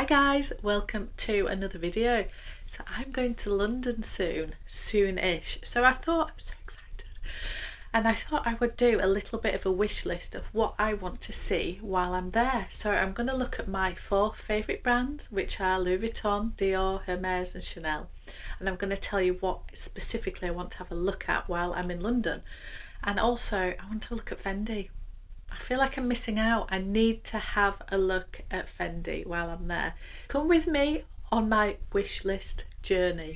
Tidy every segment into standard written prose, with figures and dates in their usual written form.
guys, welcome to another video. So I'm going to London soon-ish. So I thought, I'm so excited. And I thought I would do a little bit of a wish list of what I want to see while I'm there. So I'm going to look at my 4 favourite brands, which are Louis Vuitton, Dior, Hermes and Chanel. And I'm going to tell you what specifically I want to have a look at while I'm in London. And also I want to look at Fendi. I feel like I'm missing out. I need to have a look at Fendi while I'm there. Come with me on my wish list journey.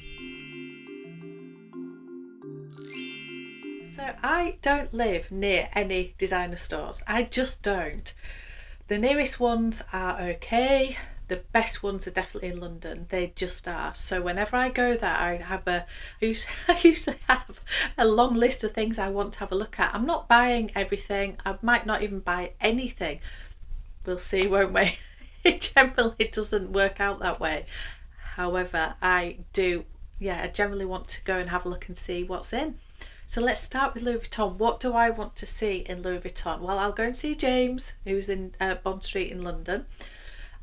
So I don't live near any designer stores. I just don't. The nearest ones are okay. The best ones are definitely in London. They just are. So whenever I go there, I used to have a long list of things I want to have a look at. I'm not buying everything. I might not even buy anything. We'll see, won't we? It generally doesn't work out that way. However, I generally want to go and have a look and see what's in. So let's start with Louis Vuitton. What do I want to see in Louis Vuitton? Well, I'll go and see James, who's in Bond Street in London.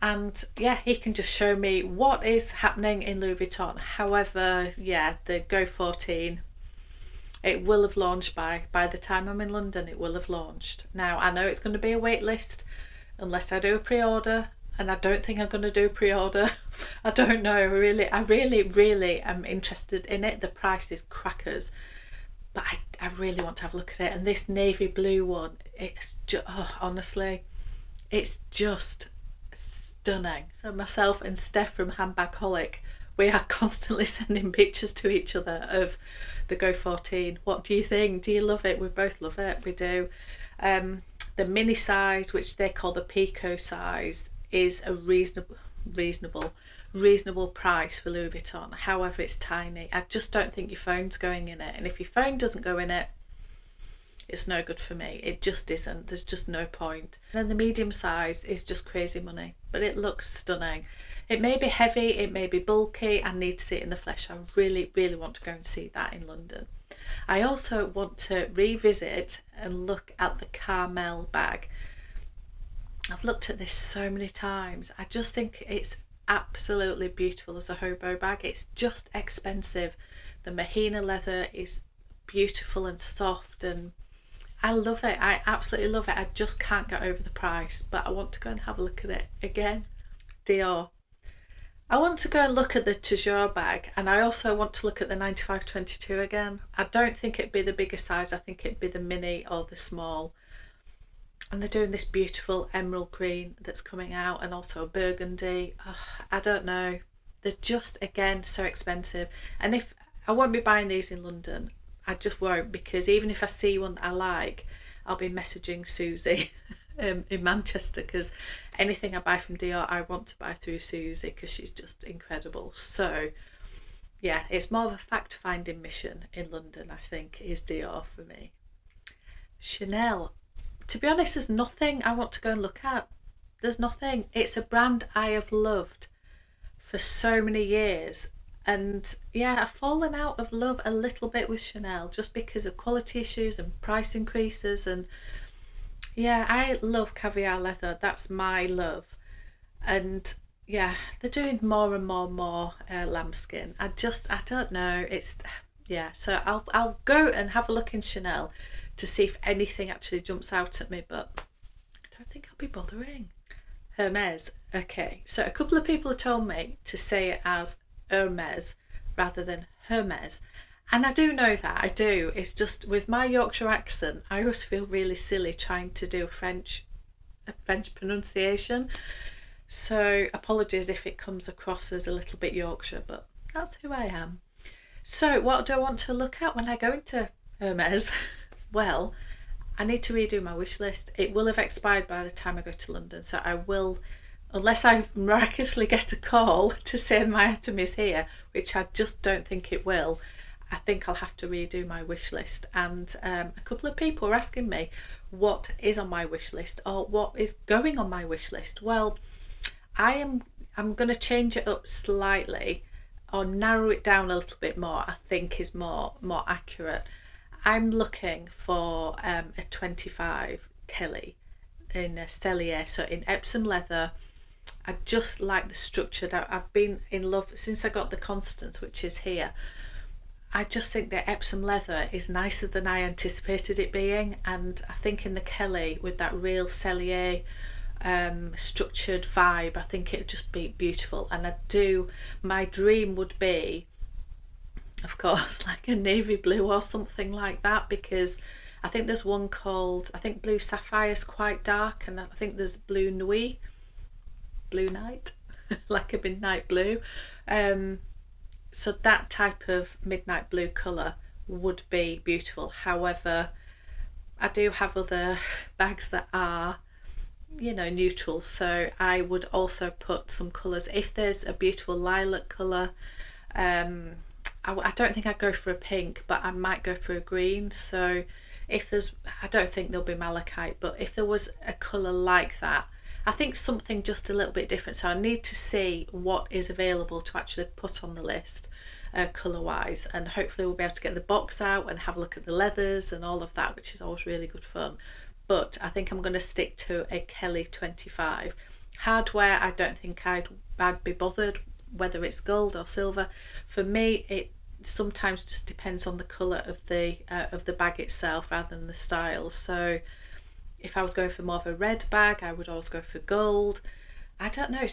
And yeah, he can just show me what is happening in Louis Vuitton. However, yeah, the Go 14, it will have launched by the time I'm in London. It will have launched. Now, I know it's going to be a wait list unless I do a pre-order, and I don't think I'm going to do a pre-order. I don't know. I really am interested in it. The price is crackers, but I really want to have a look at it. And this navy blue one, it's just, honestly, it's just stunning. So myself and Steph from Handbagaholic, we are constantly sending pictures to each other of the Go 14. What do you think? Do you love it? We both love it. We do. The mini size, which they call the Pico size, is a reasonable price for Louis Vuitton. However, it's tiny. I just don't think your phone's going in it, and if your phone doesn't go in it, it's no good for me. It just isn't. There's just no point. Then the medium size is just crazy money, but it looks stunning. It may be heavy, it may be bulky. I need to see it in the flesh. I really want to go and see that in London. I also want to revisit and look at the Carmel bag. I've looked at this so many times. I just think it's absolutely beautiful as a hobo bag. It's just expensive. The Mahina leather is beautiful and soft, and I love it. I absolutely love it. I just can't get over the price, but I want to go and have a look at it again. Dior. I want to go and look at the Toujours bag, and I also want to look at the 9522 again. I don't think it'd be the bigger size. I think it'd be the mini or the small. And they're doing this beautiful emerald green that's coming out, and also a burgundy. I don't know. They're just, again, so expensive. And if I won't be buying these in London, I just won't, because even if I see one that I like, I'll be messaging Susie in Manchester, because anything I buy from Dior I want to buy through Susie, because she's just incredible. So yeah, it's more of a fact-finding mission in London, I think, is Dior for me. Chanel, to be honest, there's nothing I want to go and look at. There's nothing. It's a brand I have loved for so many years. And yeah, I've fallen out of love a little bit with Chanel just because of quality issues and price increases. And yeah, I love caviar leather. That's my love. And yeah, they're doing more and more lambskin. I don't know. So I'll go and have a look in Chanel to see if anything actually jumps out at me, but I don't think I'll be bothering. Hermes. Okay, so a couple of people have told me to say it as Hermes rather than Hermes, and I do know that. I do. It's just with my Yorkshire accent, I always feel really silly trying to do a French pronunciation. So apologies if it comes across as a little bit Yorkshire, but that's who I am. So what do I want to look at when I go into Hermes? Well, I need to redo my wish list. It will have expired by the time I go to London, so I will, unless I miraculously get a call to say my item is here, which I just don't think it will, I think I'll have to redo my wish list. And a couple of people are asking me what is on my wish list or what is going on my wish list. Well, I'm going to change it up slightly or narrow it down a little bit more, I think is more accurate. I'm looking for a 25 Kelly in a Cellier, so in Epsom leather, I just like the structured. I've been in love since I got the Constance, which is here. I just think the Epsom leather is nicer than I anticipated it being, and I think in the Kelly with that real Cellier structured vibe, I think it'd just be beautiful. And my dream would be, of course, like a navy blue or something like that, because I think there's one called, I think Blue Sapphire is quite dark, and I think there's Blue Nuit, Blue Night, like a midnight blue. So that type of midnight blue colour would be beautiful. However, I do have other bags that are, neutral, so I would also put some colours. If there's a beautiful lilac colour, I don't think I'd go for a pink, but I might go for a green. So I don't think there'll be malachite, but if there was a colour like that, I think something just a little bit different. So I need to see what is available to actually put on the list colour wise, and hopefully we'll be able to get the box out and have a look at the leathers and all of that, which is always really good fun. But I think I'm going to stick to a Kelly 25. Hardware, I don't think I'd be bothered whether it's gold or silver. For me, it sometimes just depends on the colour of the bag itself rather than the style. So if I was going for more of a red bag, I would always go for gold. I don't know,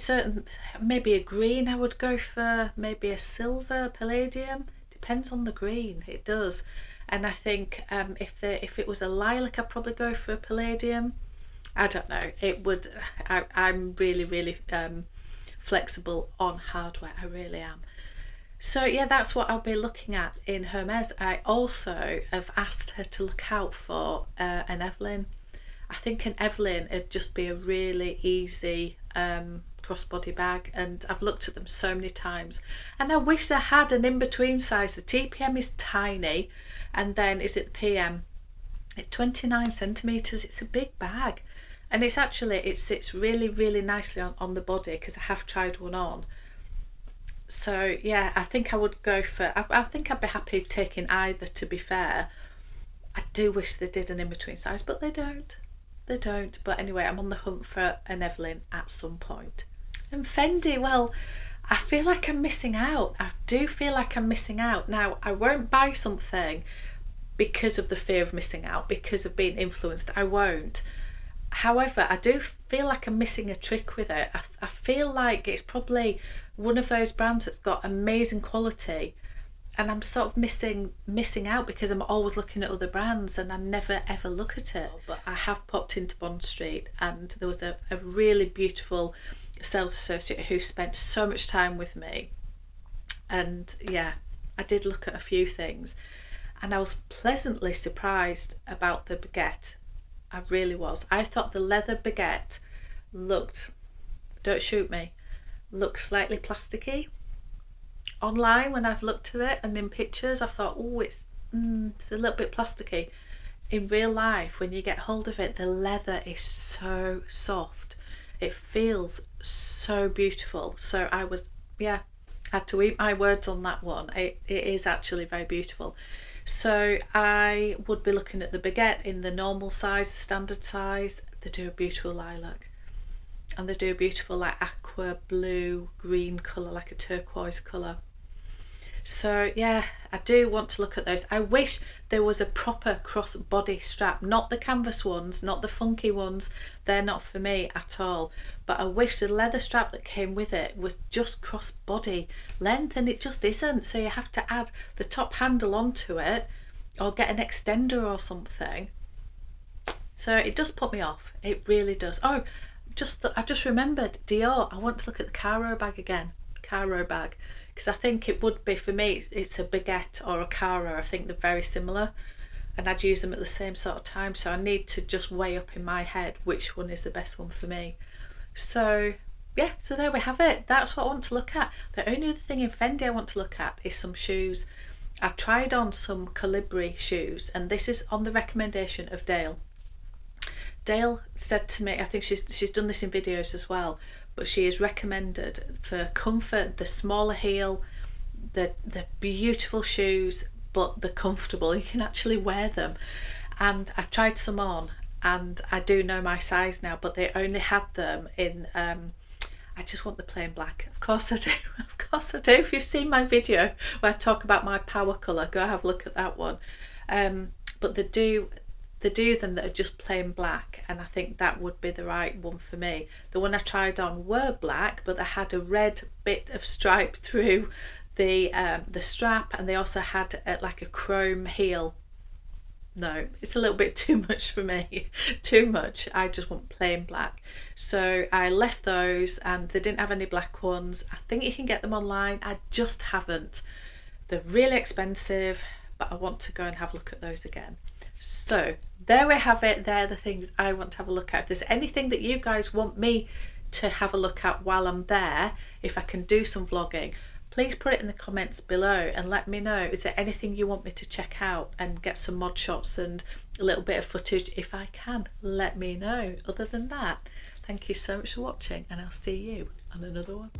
maybe a green I would go for, maybe a silver, palladium. Depends on the green, it does. And I think if it was a lilac, I'd probably go for a palladium. I don't know, I'm really, really flexible on hardware, I really am. So yeah, that's what I'll be looking at in Hermes. I also have asked her to look out for an Evelyn. I think an Evelyn would just be a really easy crossbody bag, and I've looked at them so many times, and I wish they had an in-between size. The TPM is tiny, and then is it the PM? It's 29 centimetres. It's a big bag, and it sits really, really nicely on the body, because I have tried one on. So yeah, I think I would go for, I think I'd be happy taking either, to be fair. I do wish they did an in-between size, but they don't. But anyway, I'm on the hunt for an Evelyn at some point. And Fendi, well, I feel like I'm missing out. I do feel like I'm missing out. Now, I won't buy something because of the fear of missing out, because of being influenced. I won't. However, I do feel like I'm missing a trick with it. I feel like it's probably one of those brands that's got amazing quality, and I'm sort of missing out because I'm always looking at other brands and I never ever look at it. But I have popped into Bond Street, and there was a really beautiful sales associate who spent so much time with me, and yeah, I did look at a few things, and I was pleasantly surprised about the baguette. I really was. I thought the leather baguette looked, don't shoot me, looked slightly plasticky. Online, when I've looked at it and in pictures, I thought, oh, it's a little bit plasticky. In real life, when you get hold of it, the leather is so soft. It feels so beautiful. So I had to eat my words on that one. It is actually very beautiful. So I would be looking at the baguette in the normal size, the standard size. They do a beautiful lilac, and they do a beautiful like aqua blue green colour, like a turquoise colour. So yeah, I do want to look at those. I wish there was a proper cross-body strap, not the canvas ones, not the funky ones. They're not for me at all. But I wish the leather strap that came with it was just cross-body length, and it just isn't. So you have to add the top handle onto it, or get an extender or something. So it does put me off. It really does. Oh, I just remembered Dior. I want to look at the Caro bag again. Caro bag. Because I think it would be, for me, it's a baguette or a Caro. I think they're very similar, and I'd use them at the same sort of time. So I need to just weigh up in my head which one is the best one for me. So yeah, so there we have it. That's what I want to look at. The only other thing in Fendi I want to look at is some shoes. I tried on some Colibri shoes, and this is on the recommendation of Dale. Dale said to me, I think she's done this in videos as well, but she is recommended for comfort, the smaller heel, the beautiful shoes, but they're comfortable. You can actually wear them. And I tried some on, and I do know my size now, but they only had them in I just want the plain black. Of course I do. Of course I do. If you've seen my video where I talk about my power colour, go have a look at that one. But they do them that are just plain black, and I think that would be the right one for me. The one I tried on were black, but they had a red bit of stripe through the strap, and they also had like a chrome heel. No, it's a little bit too much for me. Too much. I just want plain black. So I left those, and they didn't have any black ones. I think you can get them online. I just haven't. They're really expensive, but I want to go and have a look at those again. So there we have it. They're the things I want to have a look at. If there's anything that you guys want me to have a look at while I'm there, if I can do some vlogging, please put it in the comments below and let me know. Is there anything you want me to check out and get some mod shots and a little bit of footage? If I can, let me know. Other than that, thank you so much for watching, and I'll see you on another one.